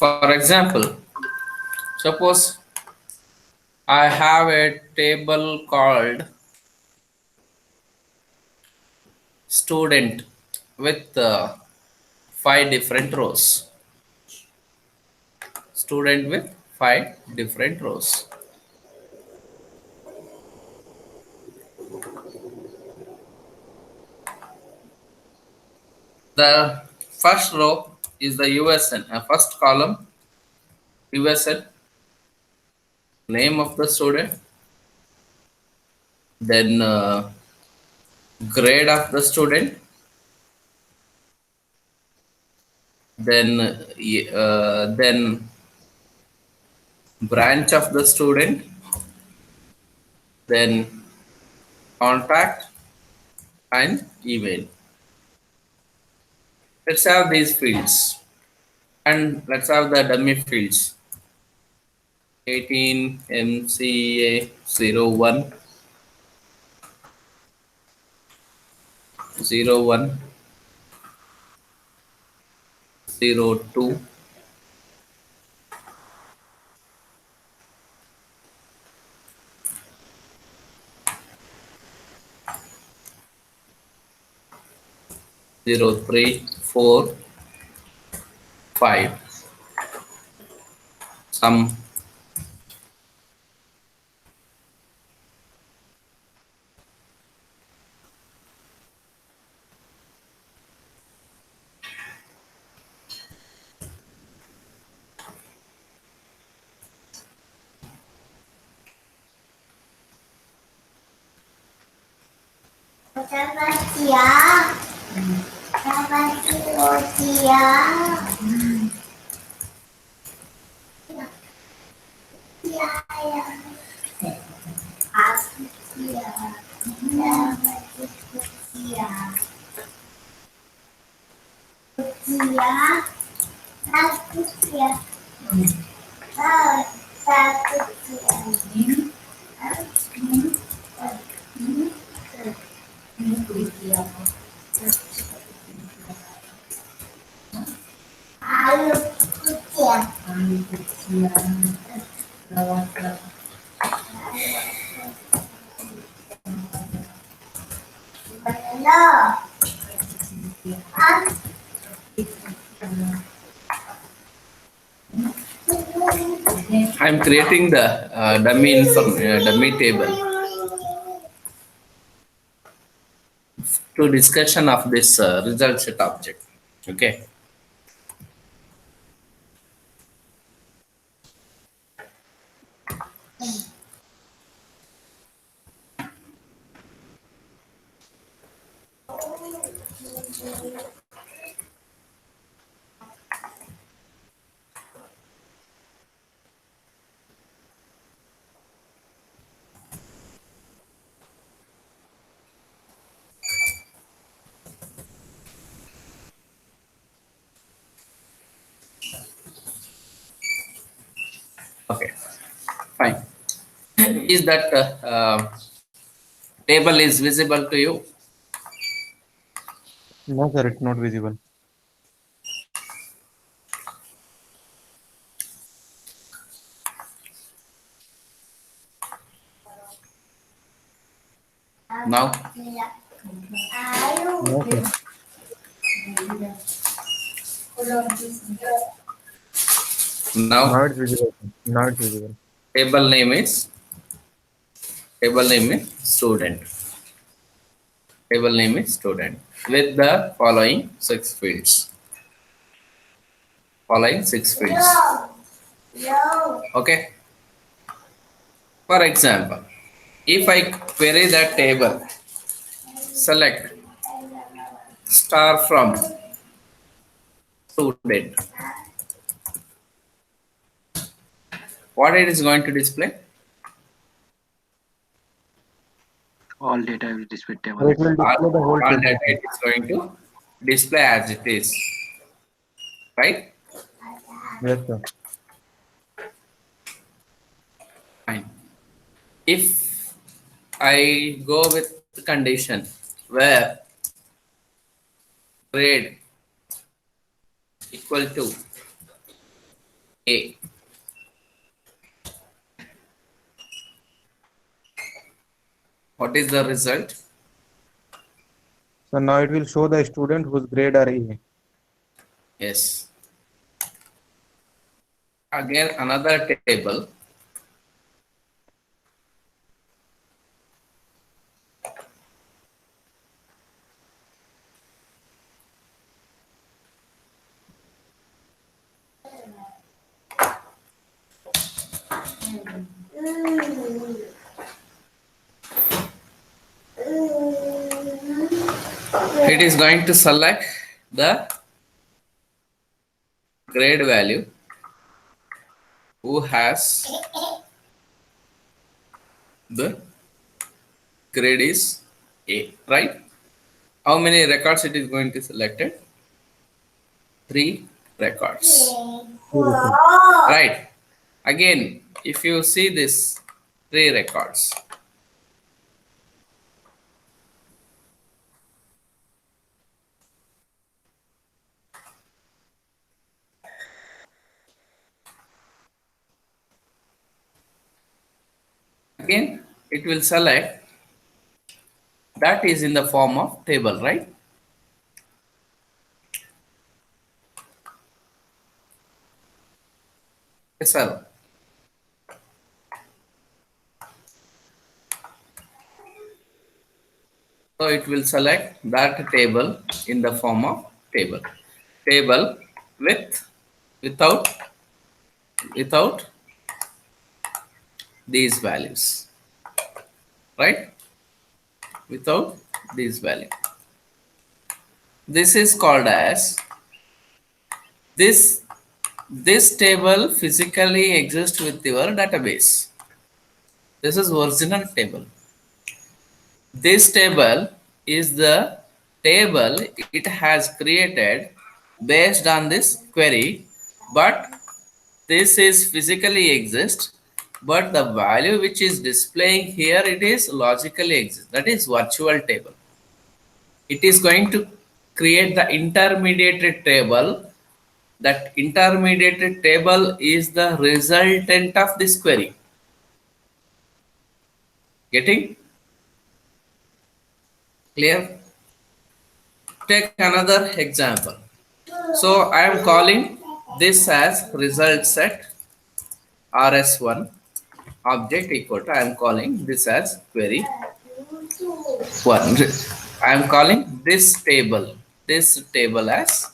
For example, suppose I have a table called student with five different rows. Student with five different rows. The first row is the USN. First column USN, name of the student, then grade of the student, then branch of the student, then contact and email. Let's have these fields and let's have the dummy fields. 18 MCA 01 01 02 03 4 5. Some Selamat siang. Selamat siang. Siang. Aku siang. Selamat siang. Siang. Aku siang. Satu siang. Ayo siang. Hello. I'm creating the dummy table to discussion of this result set object. Okay. Okay. Fine. Is that table is visible to you? No, sir, it's not visible. Now? No, sir. Now Now it's visible. Now it's visible. table name is student. Table name is student with the following six fields. Following six fields. Okay. For example, if I query that table, select star from student, what it is going to display? All data will display So table. it will display the whole All table. data it is going to display as it is. Right? Yes, sir. Fine. If I go with the condition where grade equal to A. What is the result? So now it will show the student whose grade are A. Yes. Again, another table. It is going to select the grade value who has the grade is A, right? How many records it is going to select it? 3 records, right? Again, if you see this 3 records, again it will select that is in the form of table, right? Yes, sir. So it will select that table in the form of table with without without these values, right? Without these values. This is called as this this table physically exists with your database. This is original table. This table is the table it has created based on this query, but this is physically exist, but the value which is displaying here it is logically exist. That is virtual table. It is going to create the intermediate table. That intermediate table is the resultant of this query. Getting clear? Take another example. So I am calling this as result set rs1 object equal to, I am calling this as query 1. I am calling this table as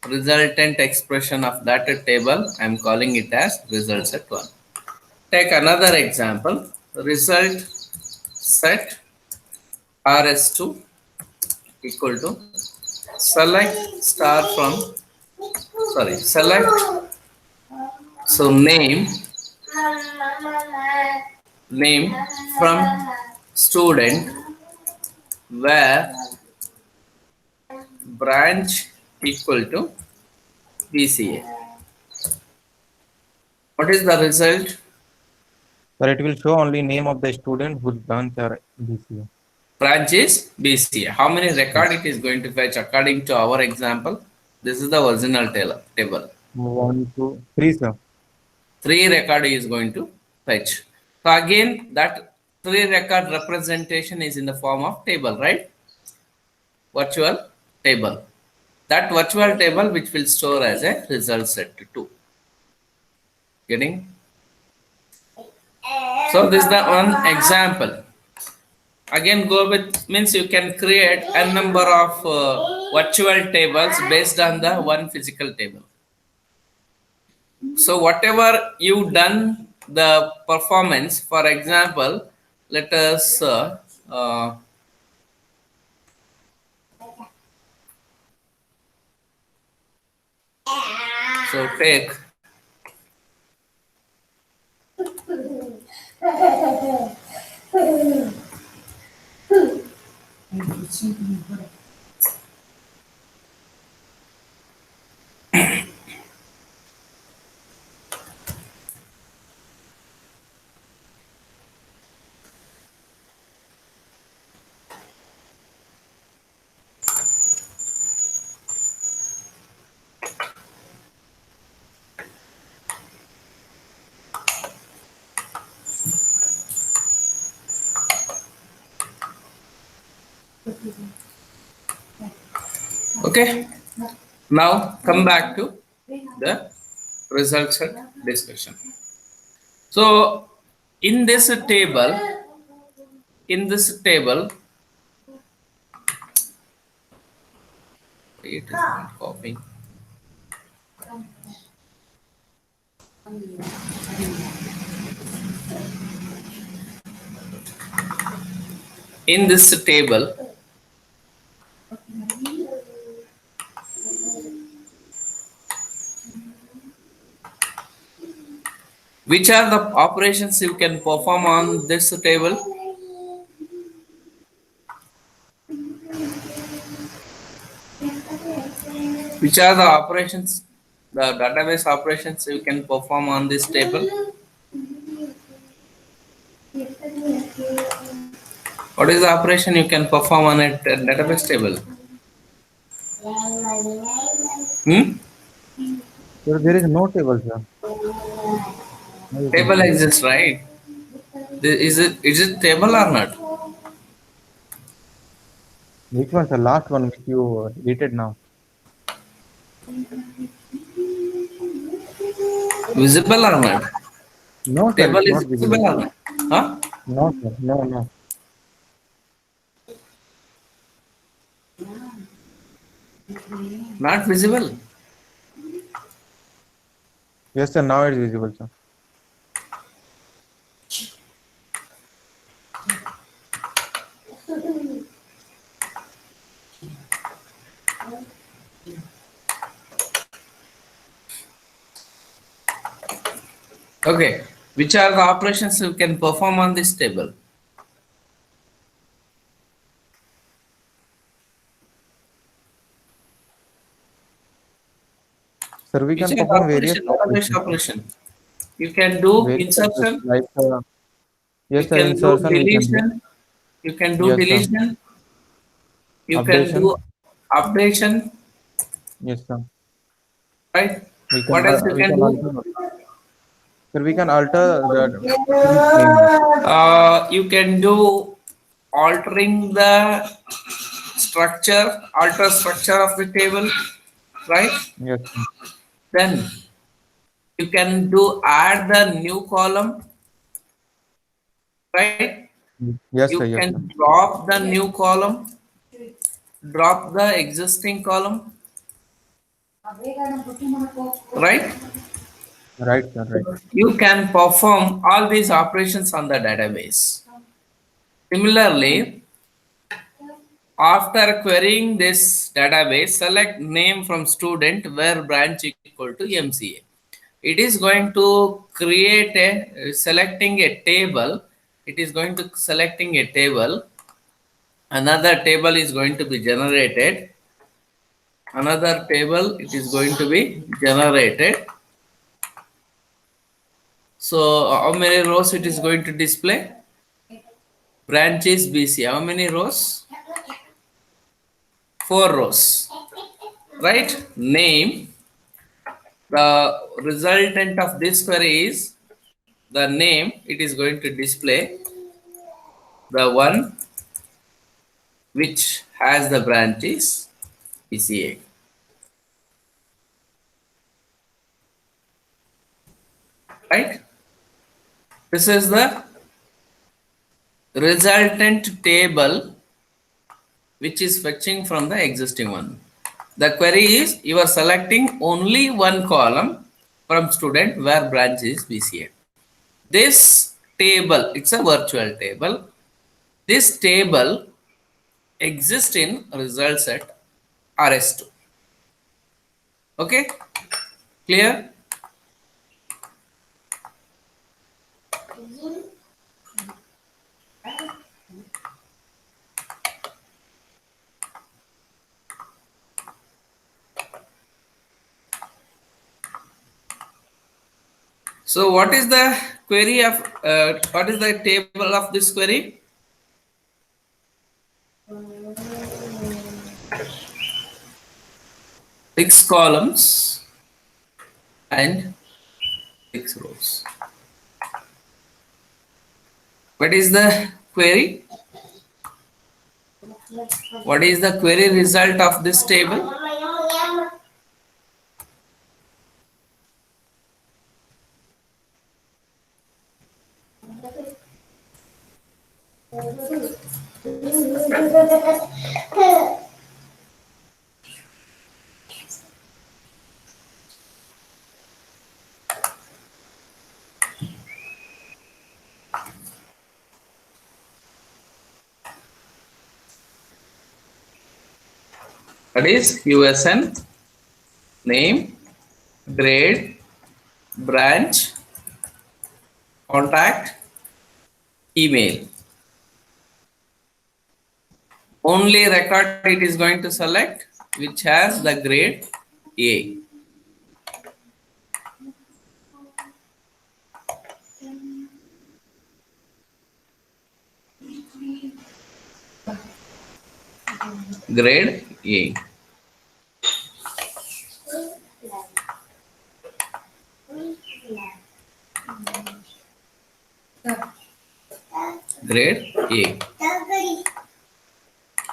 resultant expression of that table. I am calling it as result set 1. Take another example, result set rs2 equal to select star from, sorry, select, so name from student where branch equal to BCA. What is the result? But it will show only name of the student whose branch are BCA. Branch is BCA. How many record it is going to fetch according to our example? This is the original table. 1, 2, 3, sir. 3 record is going to fetch. So again, that 3 record representation is in the form of table, right? Virtual table. That virtual table which will store as a result set 2. Getting? So this is the one example. Again, go with means you can create a number of virtual tables based on the one physical table. So whatever you done the performance, for example, let us so take Okay. Now come back to the results and discussion. So in this table, it is not copying. In this table, which are the operations you can perform on this table? Which are the operations, the database operations you can perform on this table? What is the operation you can perform on a database table? Hmm? So there is no table, sir. How you can Table say? exists, right? Is it table or not? Which one, sir? Last one which you deleted now. Visible or not? No, sir, Table it's is not visible. visible or not? Huh? No, sir. No, no. Not visible. Yes, sir. Now it's visible, sir. Okay. Which are the operations you can perform on this table? Sir, we Which can are the perform various operation? Database operations, sir. operation. You can do Various operations insertion. like, You yes, sir, can do insertion we can do. deletion. You can do Yes, sir. deletion. You can Updation. do updation. Yes, sir. Right? We can What else you we can can do? alter. Sir, we can alter the field name. You can do altering the alter structure of the table, right? Yes, sir. Then you can do add the new column, right? Yes, sir. You Yes, sir. can drop the new column, drop the existing column, right? Right, sir. Right. You can perform all these operations on the database. Similarly, after querying this database, select name from student where branch equal to MCA. It is going to create selecting a table. It is going to selecting a table. Another table is going to be generated. Another table it is going to be generated. So how many rows it is going to display? Branches BC. How many rows? 4 rows. Right? Name. The resultant of this query is the name. It is going to display the one which has the branches BCA. Right? This is the resultant table which is fetching from the existing one. The query is you are selecting only one column from student where branch is BCA. This table, it's a virtual table. This table exists in result set RS2. Okay, clear? So what is the query of, what is the table of this query? Six columns and 6 rows. What is the query? What is the query result of this table? That is USN, name, grade, branch, contact, email. Only record it is going to select which has the grade A. Grade A. Grade A.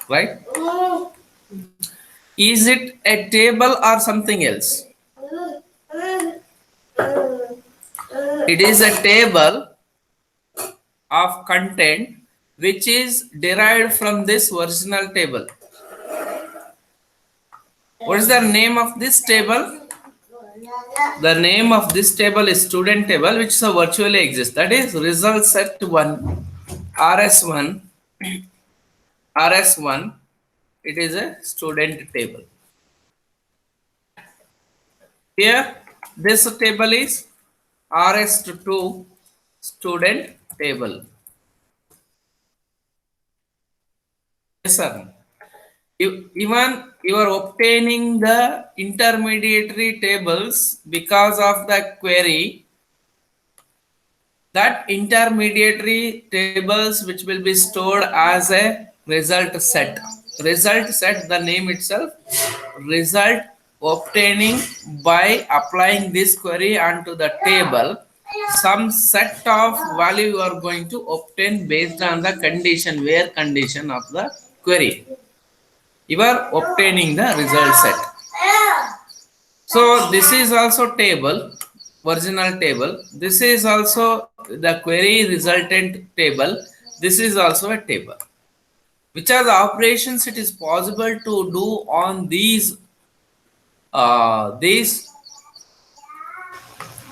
Right? Is it a table or something else? It is a table of content which is derived from this original table. What is the name of this table? The name of this table is student table, which so virtually exists. That is result set 1, RS1, RS1. It is a student table. Here, this table is RS2 student table. Yes, sir. Even you are obtaining the intermediary tables because of the query. That intermediary tables which will be stored as a result set. Result set, the name itself, result obtaining by applying this query onto the table. Some set of value you are going to obtain based on the condition, where condition of the query. You are obtaining the result set. So this is also table, original table. This is also the query resultant table. This is also a table. Which are the operations it is possible to do on these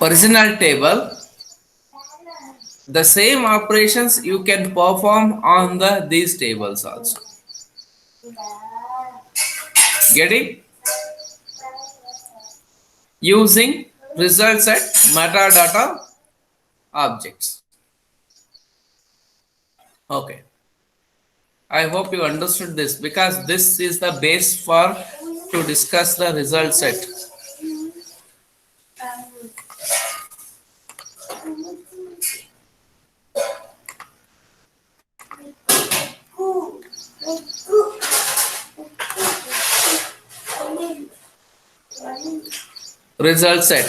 original table? The same operations you can perform on these tables also. Getting? Using result set metadata objects. Okay. I hope you understood this, because this is the base for to discuss the result set. Result set.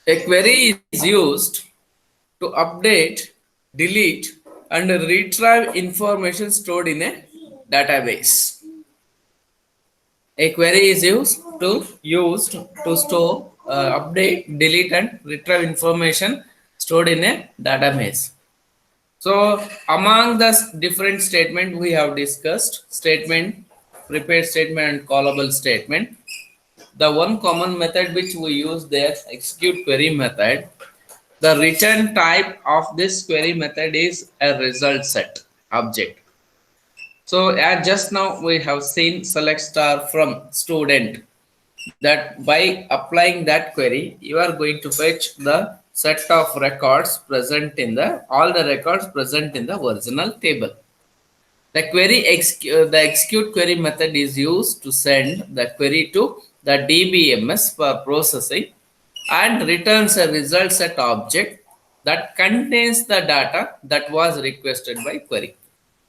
A query is used to update, delete, and retrieve information stored in a database. A query is used to store, update, delete, and retrieve information stored in a database. So among the different statement we have discussed, statement, prepared statement, and callable statement. The one common method which we use there, execute query method. The return type of this query method is a result set object. So as just now we have seen select star from student, that by applying that query you are going to fetch the set of records present in all the records present in the original table. The the execute query method is used to send the query to the DBMS for processing and returns a result set object that contains the data that was requested by query.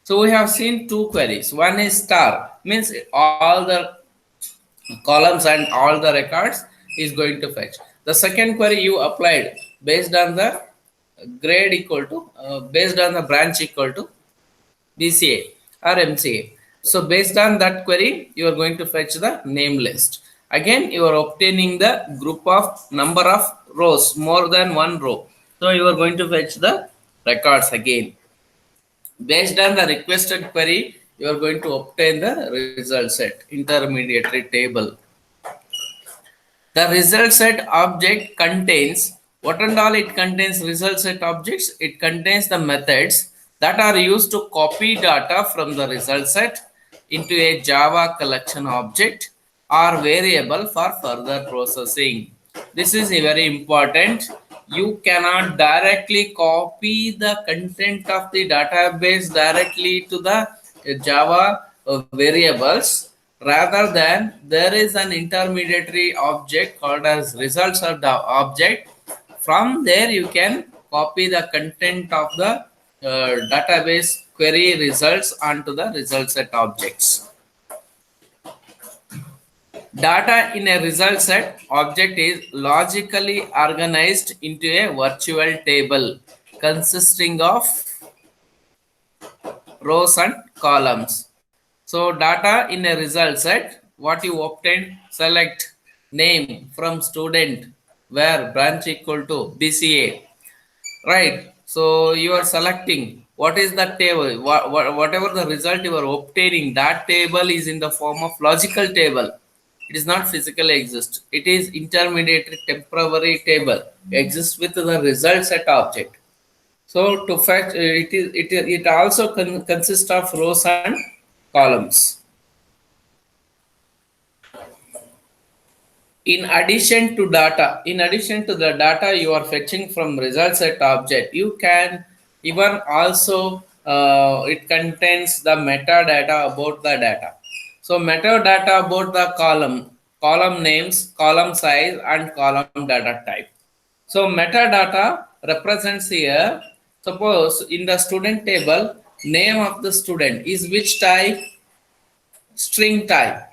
So we have seen two queries. One is star, means all the columns and all the records is going to fetch. The second query you applied based on the grade equal to, based on the branch equal to BCA or MCA. So based on that query, you are going to fetch the name list. Again, you are obtaining the group of number of rows, more than one row. So you are going to fetch the records again. Based on the requested query, you are going to obtain the result set, intermediary table. The result set object contains what and all it contains result set objects. It contains the methods that are used to copy data from the result set into a Java collection object or variable for further processing. This is very important. You cannot directly copy the content of the database directly to the Java variables. Rather than there is an intermediary object called as results of the object. From there you can copy the content of the database query results onto the result set objects. Data in a result set object is logically organized into a virtual table consisting of rows and columns. So data in a result set, what you obtain, select name from student where branch equal to BCA, right? So you are selecting what is the table, whatever the result you are obtaining, that table is in the form of logical table. It is not physically exist. It is intermediate temporary table exists with the result set object. So to fetch it also consists of rows and columns. In addition to the data you are fetching from result set object, you can even also it contains the metadata about the data. So metadata about the column names, column size, and column data type. So metadata represents here, suppose in the student table, name of the student is which type? String type.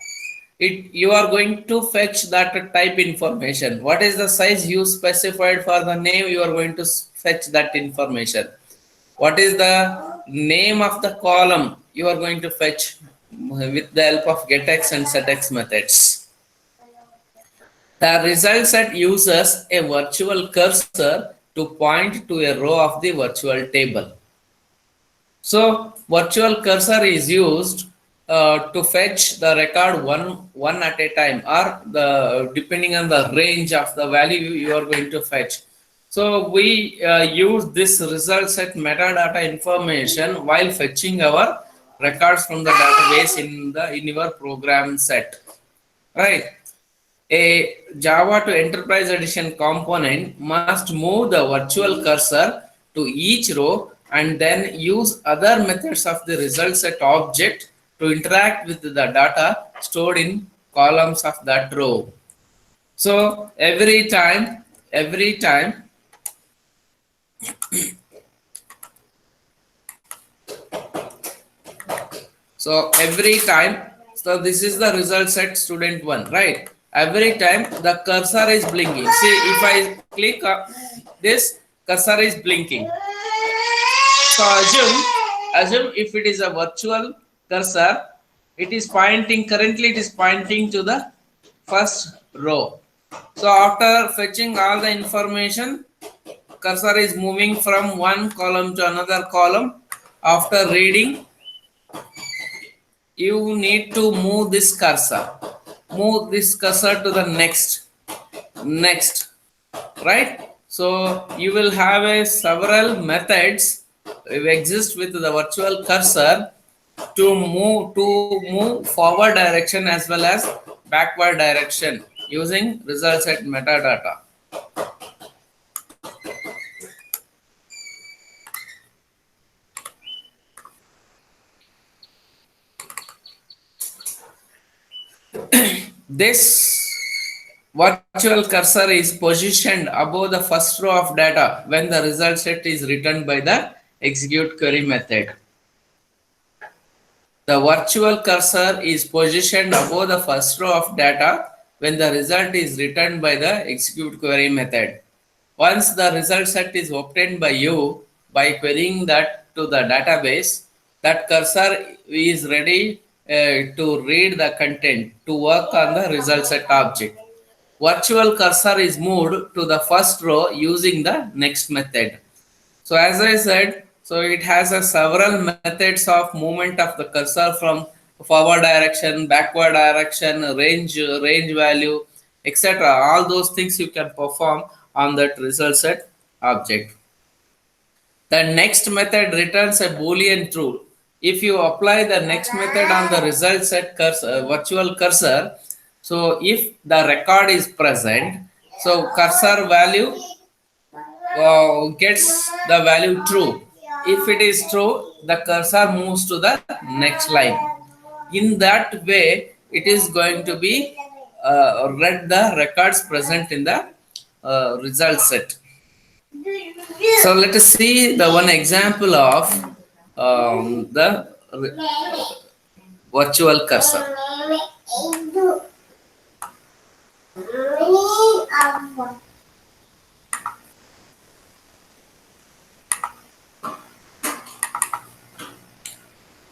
You are going to fetch that type information. What is the size you specified for the name? You are going to fetch that information. What is the name of the column? You are going to fetch with the help of getX and setX methods. The result set uses a virtual cursor to point to a row of the virtual table. So virtual cursor is used to fetch the record one at a time, or the depending on the range of the value you are going to fetch. So we use this result set metadata information while fetching our records from the database in your program set, right? A Java to Enterprise Edition component must move the virtual cursor to each row and then use other methods of the result set object to interact with the data stored in columns of that row. So every time so this is the result set student 1, right? Every time the cursor is blinking. See, if I click this, cursor is blinking. So assume if it is a virtual cursor, currently it is pointing to the first row. So after fetching all the information, cursor is moving from one column to another column. After reading, you need to move this cursor to the next, right? So you will have several methods exist with the virtual cursor to move forward direction as well as backward direction using result set metadata. This virtual cursor is positioned above the first row of data when the result set is written by the execute query method. The virtual cursor is positioned above the first row of data when the result is written by the execute query method. Once the result set is obtained by you by querying that to the database, that cursor is ready to read the content to work on the result set object. Virtual cursor is moved to the first row using the next method. So as I said, so it has a several methods of movement of the cursor from forward direction, backward direction, range value, etc. All those things you can perform on that result set object. The next method returns a boolean true. If you apply the next method on the result set cursor, virtual cursor, so if the record is present, so cursor value gets the value true. If it is true, the cursor moves to the next line. In that way, it is going to be read the records present in the result set. So let us see the one example of the virtual cursor.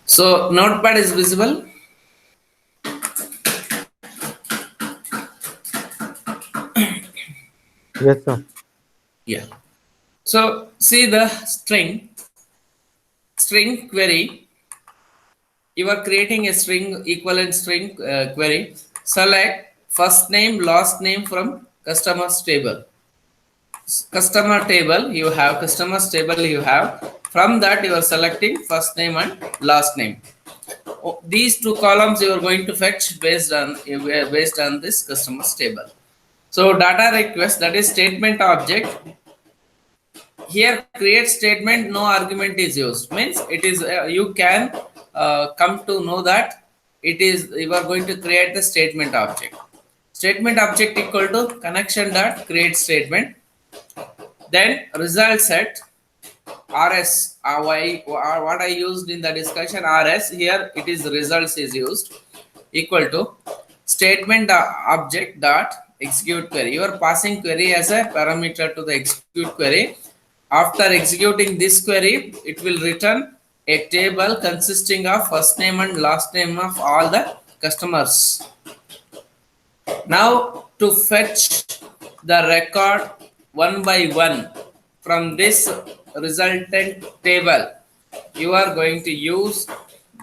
So notepad is visible. Yes, sir. Yeah. So see the string query. You are creating a string equivalent string query. Select first name, last name from customers table. Customer table you have, customers table you have. From that you are selecting first name and last name. These two columns you are going to fetch based on this customers table. So data request, that is statement object. Here create statement, no argument is used, means it is you can come to know that it is you are going to create the statement object. Statement object equal to connection dot create statement. Then result set rs, what I used in the discussion rs, here it is results is used, equal to statement object dot execute query. You are passing query as a parameter to the execute query. After executing this query, it will return a table consisting of first name and last name of all the customers. Now to fetch the record one by one from this resultant table, you are going to use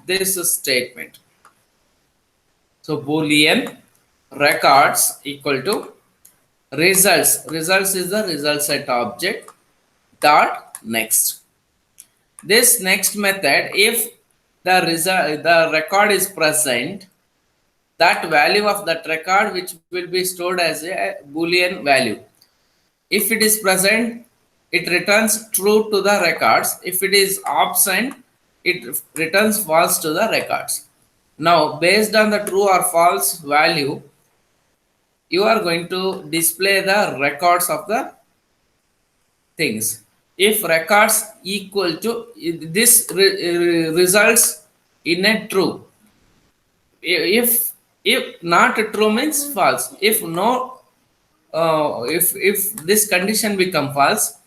this statement. So boolean records equal to results. Results is the result set object dot next. This next method, if the record is present, that value of that record which will be stored as a boolean value. If it is present, it returns true to the records. If it is absent, it returns false to the records. Now based on the true or false value, you are going to display the records of the things. If records equal to this results in a true. If not true means false. If no, if this condition become false,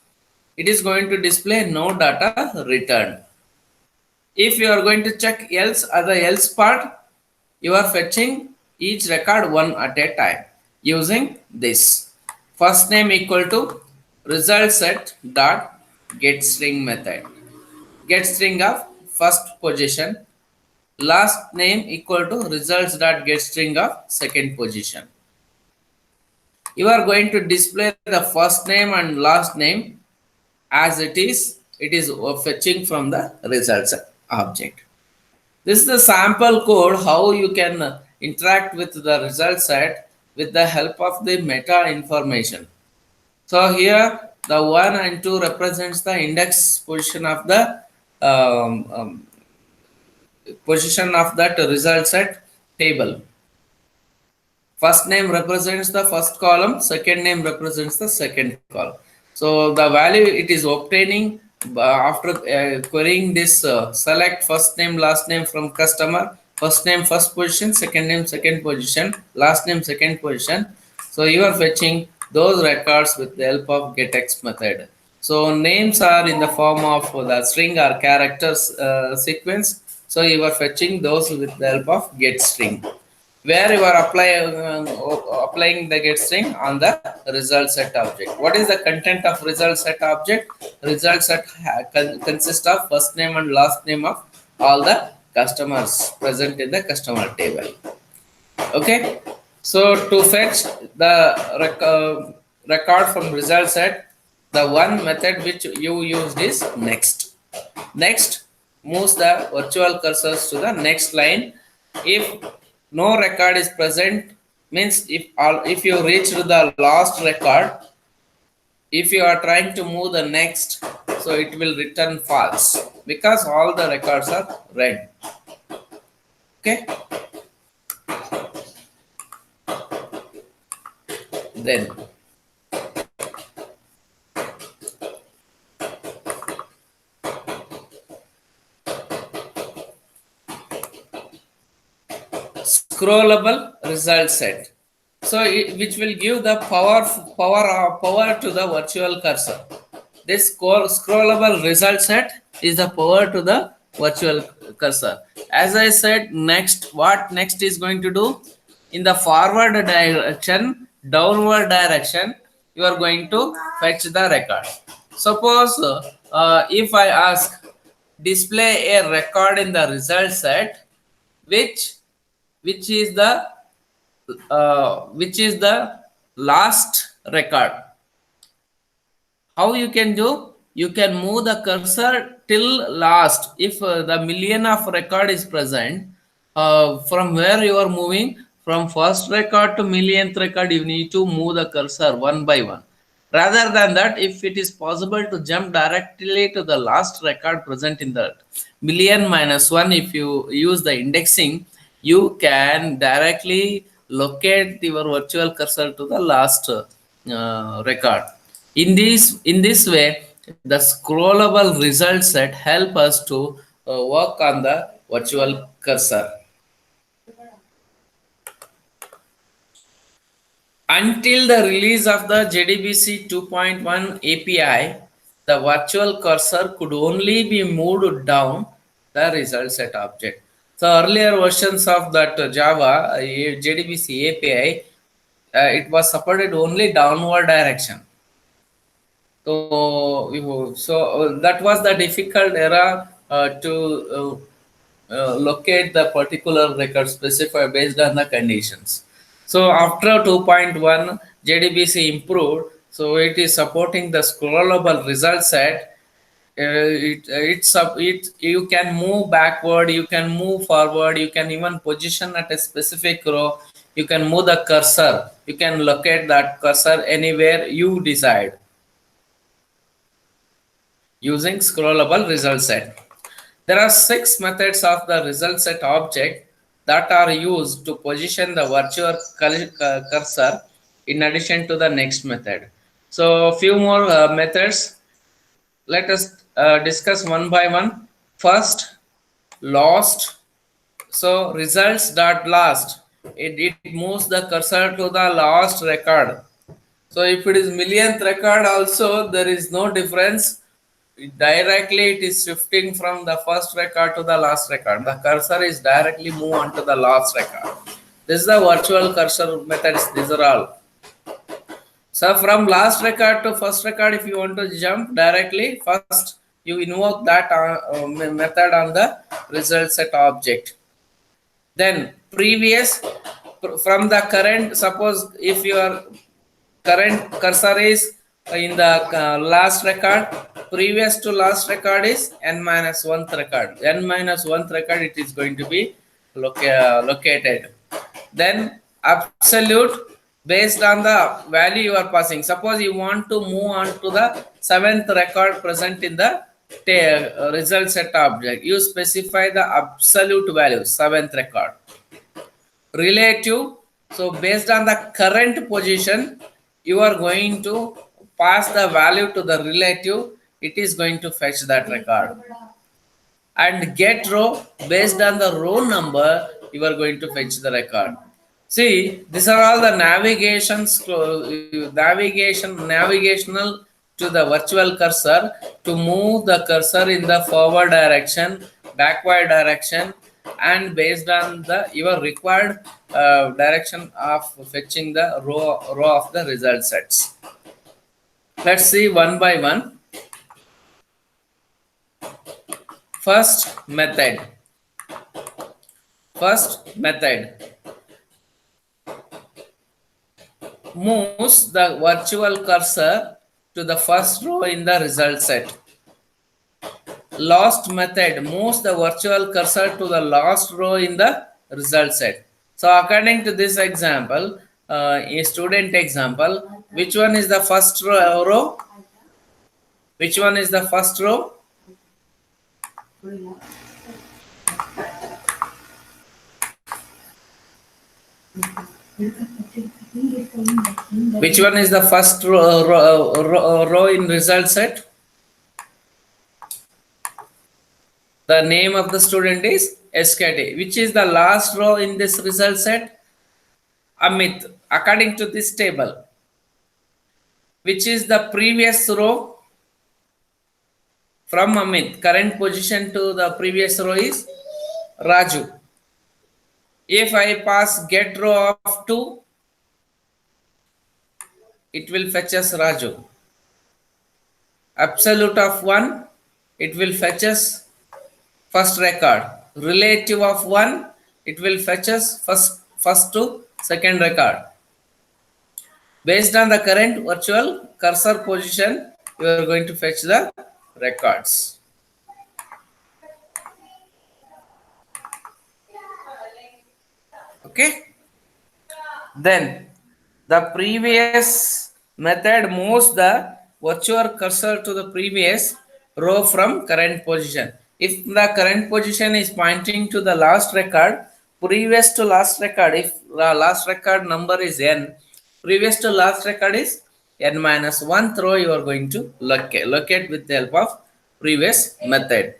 it is going to display no data returned. If you are going to check else, other else part, you are fetching each record one at a time using this. First name equal to result set dot get string method. Get string of first position. Last name equal to results dot get string of second position. You are going to display the first name and last name as it is fetching from the results object. This is the sample code how you can interact with the result set with the help of the meta information. So here the 1 and 2 represents the index position of the position of that result set table. First name represents the first column, second name represents the second column. So the value it is obtaining after querying this select first name last name from customer, first name first position, second name second position, last name second position. So you are fetching those records with the help of getX method. So names are in the form of the string or characters sequence. So you are fetching those with the help of get string. Where you are applying the get string on the result set object. What is the content of result set object? Result set consists of first name and last name of all the customers present in the customer table. Okay, so to fetch the record from result set, the one method which you used is next. Next moves the virtual cursors to the next line. If no record is present, means if you reach to the last record, if you are trying to move the next, so it will return false because all the records are red. Okay, then scrollable result set, so which will give the power to the virtual cursor. This scrollable result set is the power to the virtual cursor. As I said, next, what next is going to do, in the forward direction, downward direction, you are going to fetch the record. Suppose if I ask display a record in the result set, which which is the last record. How you can do? You can move the cursor till last. If the million of record is present, from where you are moving, from first record to millionth record, you need to move the cursor one by one. Rather than that, if it is possible to jump directly to the last record present in that million minus one, if you use the indexing, you can directly locate your virtual cursor to the last record. In this way, the scrollable result set help us to work on the virtual cursor. Until the release of the JDBC 2.1 API, the virtual cursor could only be moved down the result set object. So earlier versions of that Java JDBC API, it was supported only downward direction. So that was the difficult era to locate the particular record specified based on the conditions. So after 2.1, JDBC improved, so it is supporting the scrollable result set. You can move backward, you can move forward, you can even position at a specific row, you can move the cursor, you can locate that cursor anywhere you decide using scrollable result set. There are 6 methods of the result set object that are used to position the virtual cursor in addition to the next method. So a few more methods. Let us discuss one by one. First, last. So results dot last. It moves the cursor to the last record. So if it is millionth record also, there is no difference. Directly it is shifting from the first record to the last record. The cursor is directly moved on to the last record. This is the virtual cursor methods. These are all. So from last record to first record, if you want to jump directly, first you invoke that method on the result set object. Then previous, from the current, suppose if your current cursor is in the last record, previous to last record is n minus 1th record. N minus 1th record, it is going to be located. Then absolute, based on the value you are passing. Suppose you want to move on to the 7th record present in the result set object. You specify the absolute value, 7th record. Relative, so based on the current position, you are going to pass the value to the relative, it is going to fetch that record. And get row, based on the row number, you are going to fetch the record. See, these are all the navigational to the virtual cursor to move the cursor in the forward direction, backward direction, and based on the your required direction of fetching the row of the result sets. Let's see one by one. First method moves the virtual cursor to the first row in the result set. Last method moves the virtual cursor to the last row in the result set. So according to this example, a student example, which one is the first row? Which one is the first row? Which one is the first row in result set? The name of the student is SKT. Which is the last row in this result set? Amit. According to this table, which is the previous row from Amit? Current position to the previous row is Raju. If I pass get row of 2, it will fetch us Raju. Absolute of 1, it will fetch us first record. Relative of 1, it will fetch us first to second record. Based on the current virtual cursor position, you are going to fetch the records. Okay. Then the previous method moves the virtual cursor to the previous row from current position. If the current position is pointing to the last record, previous to last record, if the last record number is n, previous to last record is n minus 1th row, you are going to locate with the help of previous method.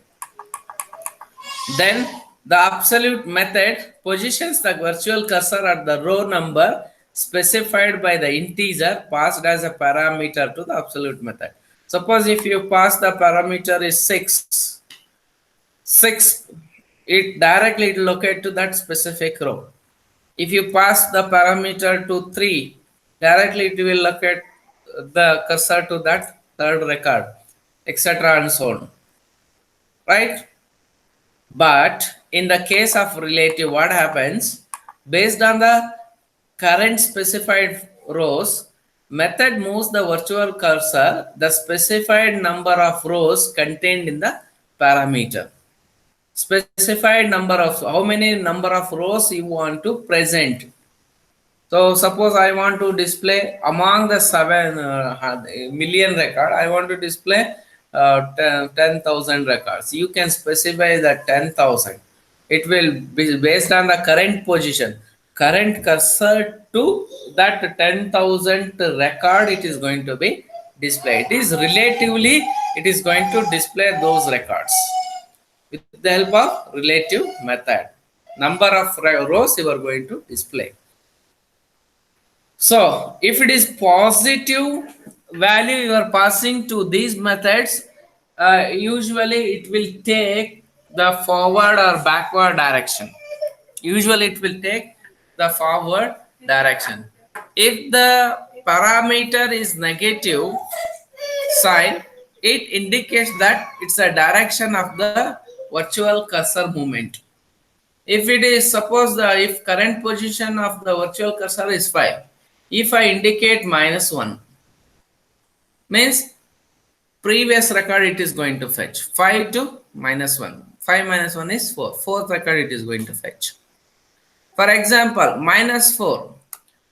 Then the absolute method positions the virtual cursor at the row number specified by the integer passed as a parameter to the absolute method. Suppose if you pass the parameter is 6, it directly locate to that specific row. If you pass the parameter to 3, directly it will locate the cursor to that third record, etc. and so on. Right? But in the case of relative, what happens? Based on the current specified rows, method moves the virtual cursor the specified number of rows contained in the parameter. Specified number of, how many number of rows you want to present. So suppose I want to display among the 7 million record, I want to display 10,000 records. You can specify that 10,000. It will be based on the current position. Current cursor to that 10,000 record, it is going to be displayed. It is relatively, it is going to display those records with the help of relative method. Number of rows you are going to display. So if it is positive value you are passing to these methods, usually it will take the forward or backward direction. Usually it will take the forward direction. If the parameter is negative sign, it indicates that it's a direction of the virtual cursor movement. If it is, suppose if current position of the virtual cursor is 5, if I indicate -1, means previous record it is going to fetch 5 to -1. 5 minus 1 is 4. Fourth record it is going to fetch. For example, -4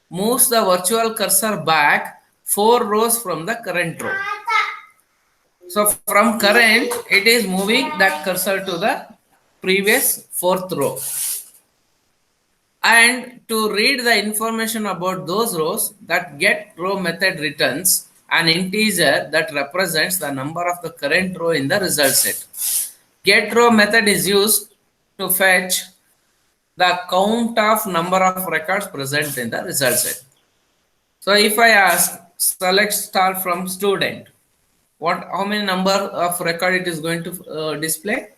moves the virtual cursor back 4 rows from the current row. So from current, it is moving that cursor to the previous 4th row. And to read the information about those rows, that get row method returns an integer that represents the number of the current row in the result set. Get row method is used to fetch the count of number of records present in the result set. So if I ask select star from student, how many number of record it is going to display?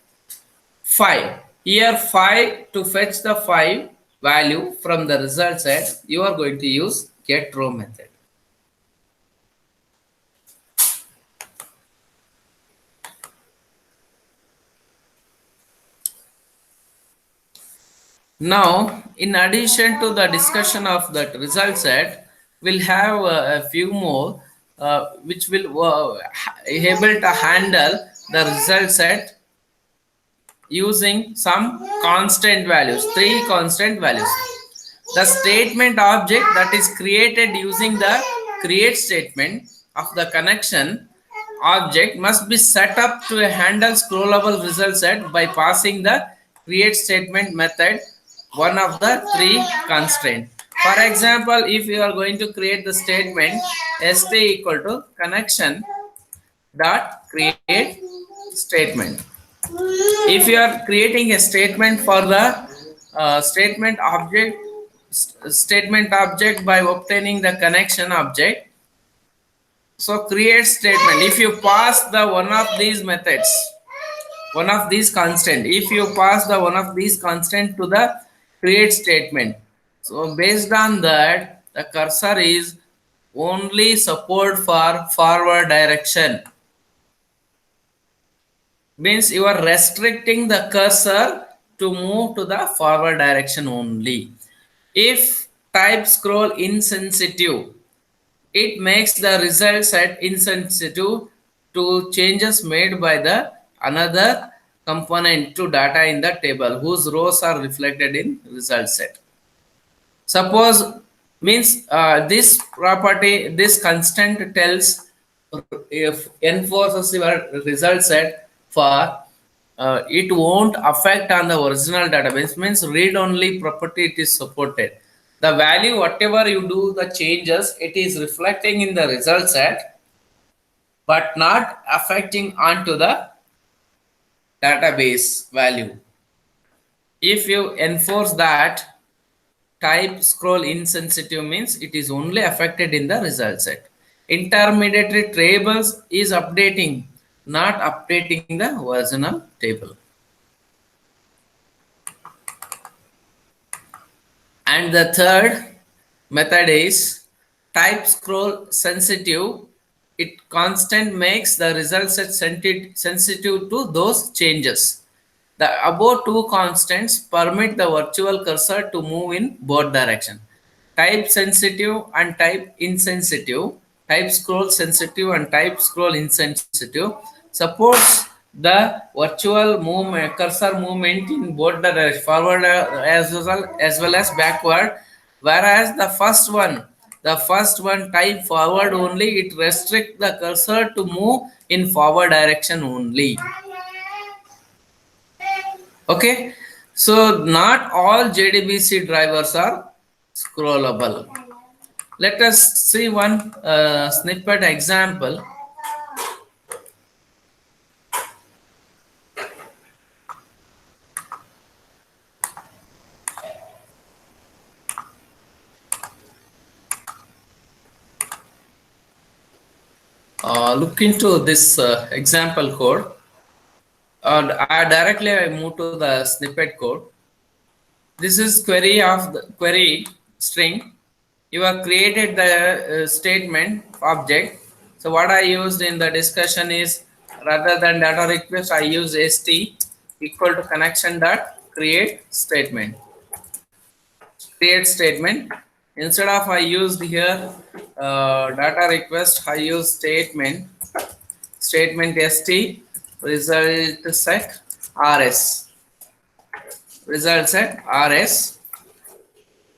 5. Here 5, to fetch the 5 value from the result set, you are going to use get row method. Now, in addition to the discussion of that result set, we'll have a few more which will able to handle the result set using some constant values, 3 constant values. The statement object that is created using the create statement of the connection object must be set up to handle scrollable result set by passing the create statement method one of the 3 constraint. For example, if you are going to create the statement st equal to connection dot create statement. If you are creating a statement for the statement object by obtaining the connection object, so create statement, if you pass the one of these methods, one of these constant, if you pass the one of these constant to the create statement, so based on that the cursor is only support for forward direction, means you are restricting the cursor to move to the forward direction only. If type scroll insensitive, it makes the result set insensitive to changes made by the another component to data in the table whose rows are reflected in result set. Suppose, means this property, this constant tells, if enforces your result set for it won't affect on the original database, means read only property it is supported. The value whatever you do the changes, it is reflecting in the result set but not affecting onto the database value. If you enforce that, type scroll insensitive means it is only affected in the result set. Intermediary tables is updating, not updating the original table. And the third method is type scroll sensitive. It constant makes the result set sensitive to those changes. The above 2 constants permit the virtual cursor to move in both directions. Type sensitive and type insensitive, type scroll sensitive and type scroll insensitive supports the virtual movement, cursor movement in both the directions, forward as well as backward. Whereas the first one type forward only, it restricts the cursor to move in forward direction only. Okay, so not all JDBC drivers are scrollable. Let us see one snippet example. Look into this example code. I move to the snippet code. This is query of the query string. You have created the statement object. So what I used in the discussion is, rather than data request, I use st equal to connection dot create statement. Create statement. Instead of I used here data request, I use statement st result set rs, result set rs.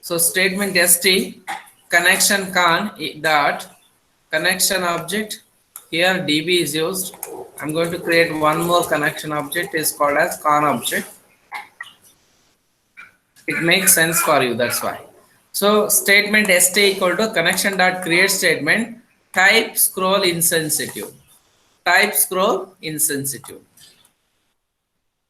So statement st connection con dot connection object, here db is used. I'm going to create one more connection object, is called as con object. It makes sense for you, that's why. So statement st equal to connection dot create statement type scroll insensitive. Type scroll insensitive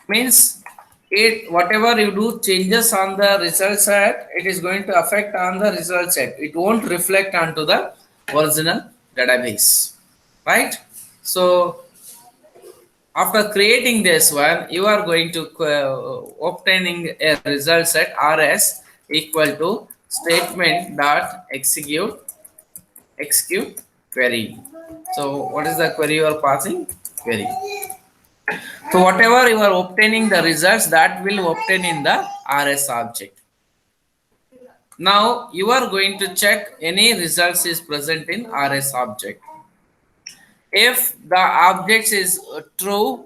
means it, whatever you do changes on the result set, it is going to affect on the result set. It won't reflect onto the original database, right? So after creating this one, you are going to obtaining a result set rs equal to statement dot execute query. So what is the query you are passing? Query. So whatever you are obtaining the results, that will obtain in the rs object. Now you are going to check any results is present in rs object. If the object is true,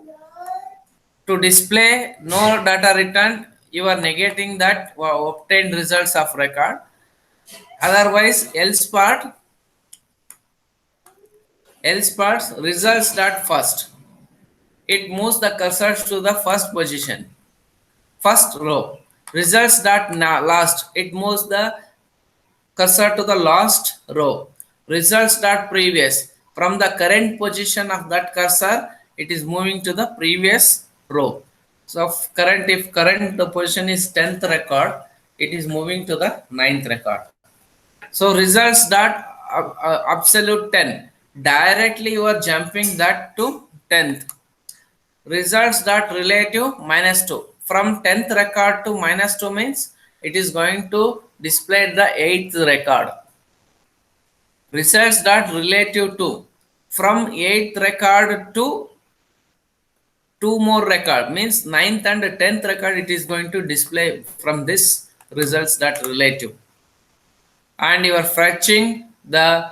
to display no data returned, you are negating that obtained results of record. Otherwise, else parts results dot first. It moves the cursor to the first position, first row. Results dot last. It moves the cursor to the last row. Results dot previous. From the current position of that cursor, it is moving to the previous row. So if current the position is 10th record, it is moving to the 9th record. So results dot absolute 10. Directly you are jumping that to 10th. Results dot relative -2. From 10th record to -2 means it is going to display the 8th record. Results dot relative to. From 8th record to 2 more record means 9th and 10th record, it is going to display from this results dot relative. And you are fetching the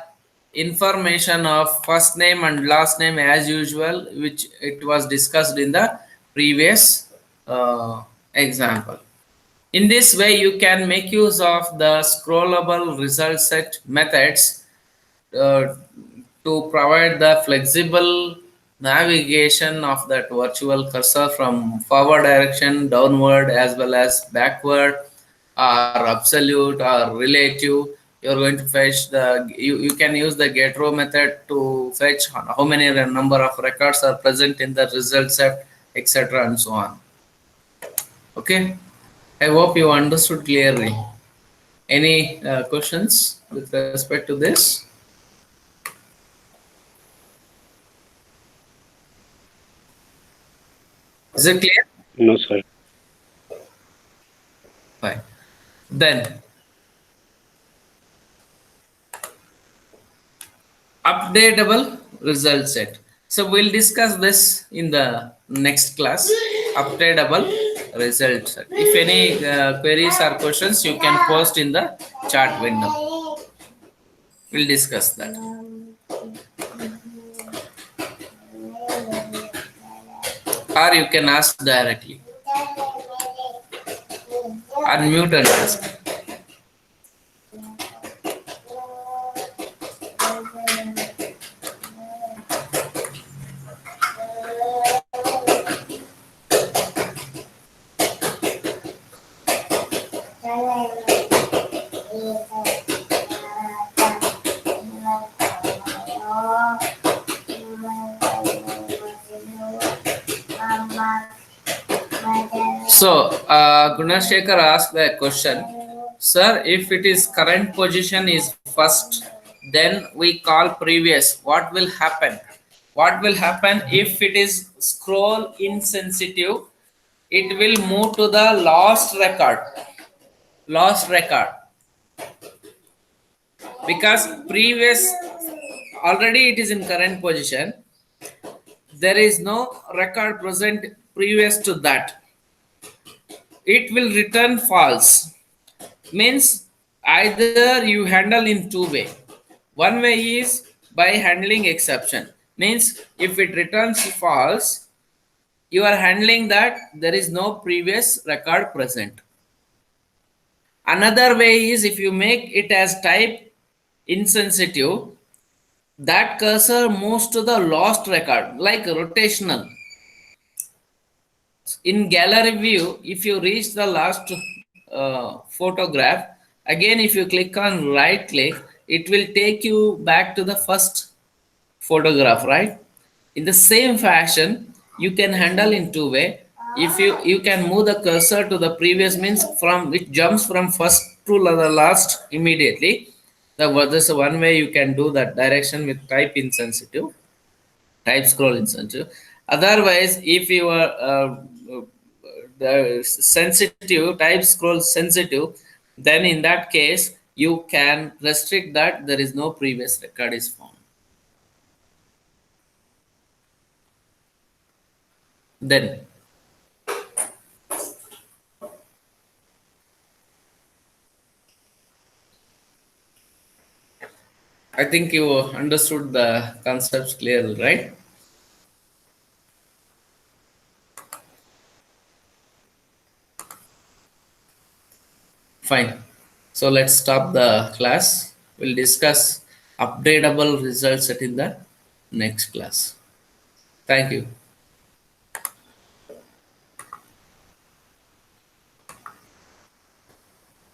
information of first name and last name as usual, which it was discussed in the previous example. In this way, you can make use of the scrollable result set methods to provide the flexible navigation of that virtual cursor from forward direction, downward, as well as backward, or absolute or relative. You're going to fetch you can use the get row method to fetch how many number of records are present in the result set, etc. and so on. Okay, I hope you understood clearly. Any questions with respect to this? Is it clear? No, sir. Fine. Then updatable result set. So we'll discuss this in the next class. Updatable result set. If any queries or questions, you can post in the chat window. We'll discuss that. Or you can ask directly. Unmute and ask. So, Gunashekar asked the question, sir, if it is current position is first, then we call previous. What will happen? What will happen if it is scroll insensitive? It will move to the last record. Last record. Because previous, already it is in current position. There is no record present previous to that. It will return false. Means either you handle in two way. One way is by handling exception. Means if it returns false, you are handling that there is no previous record present. Another way is if you make it as type insensitive, that cursor moves to the lost record like rotational. In gallery view, if you reach the last photograph, again if you click on right click, it will take you back to the first photograph, right? In the same fashion, you can handle in two way. If you can move the cursor to the previous means from it jumps from first to the last immediately. There's one way you can do that direction with type insensitive. type scroll insensitive. Otherwise, if you are the sensitive type scroll sensitive, then in that case you can restrict that there is no previous record is found. Then I think you understood the concepts clearly, right? Fine. So let's stop the class. We'll discuss updatable results set in the next class. Thank you.